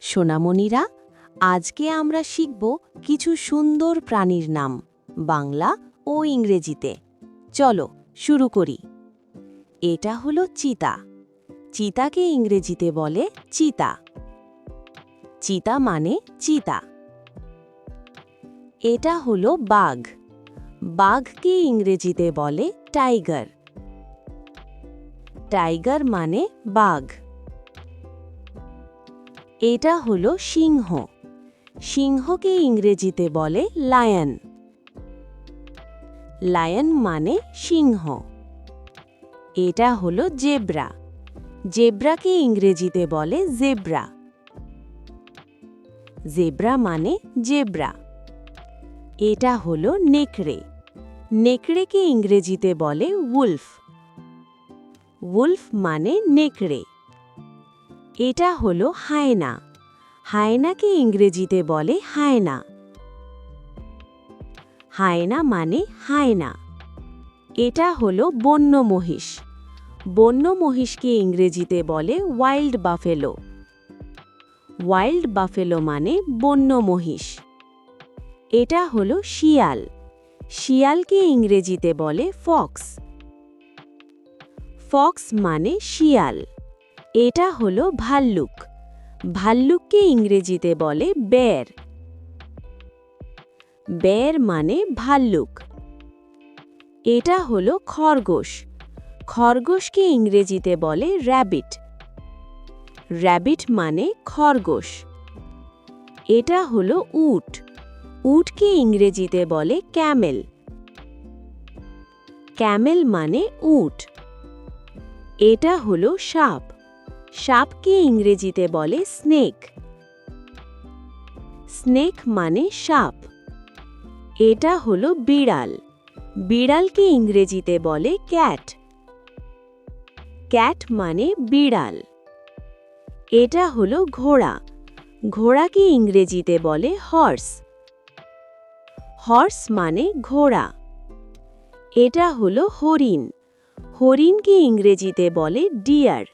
সোনামণিরা, আজকে আমরা শিখব কিছু সুন্দর প্রাণীর নাম বাংলা ও ইংরেজিতে। চলো শুরু করি। এটা হলো চিতা। চিতাকে ইংরেজিতে বলে চিতা। চিতা মানে চিতা। এটা হলো বাঘ। বাঘকে ইংরেজিতে বলে টাইগার। টাইগার মানে বাঘ। এটা হলো সিংহ। সিংহকে ইংরেজিতে বলে লায়ন। লায়ন মানে সিংহ। এটা হলো জেব্রা। জেব্রাকে ইংরেজিতে বলে জেব্রা। জেব্রা মানে জেব্রা। এটা হলো নেকড়ে। নেকড়েকে ইংরেজিতে বলে উলফ। উলফ মানে নেকড়ে। এটা হলো হায়না। হায়নাকে ইংরেজিতে বলে হায়না। হায়না মানে হায়না। এটা হলো বন্য মহিষ। বন্য মহিষকে ইংরেজিতে বলে ওয়াইল্ড বাফেলো। ওয়াইল্ড বাফেলো মানে বন্য মহিষ। এটা হলো শিয়াল। শিয়ালকে ইংরেজিতে বলে ফক্স। ফক্স মানে শিয়াল। এটা হলো ভাল্লুক। ভাল্লুককে ইংরেজিতে বলে বেয়ার। বেয়ার মানে ভাল্লুক। এটা হলো খরগোশ। খরগোশকে ইংরেজিতে বলে র‍্যাবিট। র‍্যাবিট মানে খরগোশ। এটা হলো উট। উটকে ইংরেজিতে বলে ক্যামেল। ক্যামেল মানে উট। এটা হলো সাপ। সাপকে ইংরেজিতে বলে স্নেক। স্নেক মানে সাপ। এটা হলো বিড়াল। বিড়ালকে ইংরেজিতে বলে ক্যাট। ক্যাট মানে বিড়াল। এটা হলো ঘোড়া। ঘোড়াকে ইংরেজিতে বলে হর্স। হর্স মানে ঘোড়া। এটা হলো হরিণ। হরিণকে ইংরেজিতে বলে ডিয়ার।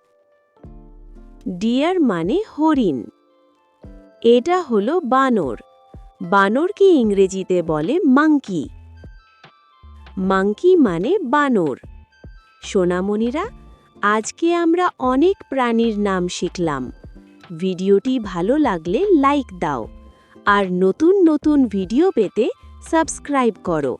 ডিয়ার মানে হরিণ। এটা হলো বানর। বানরকে ইংরেজিতে বলে মাংকি। মাংকি মানে বানর। সোনামণিরা, আজকে আমরা অনেক প্রাণীর নাম শিখলাম। ভিডিওটি ভালো লাগলে লাইক দাও আর নতুন নতুন ভিডিও পেতে সাবস্ক্রাইব করো।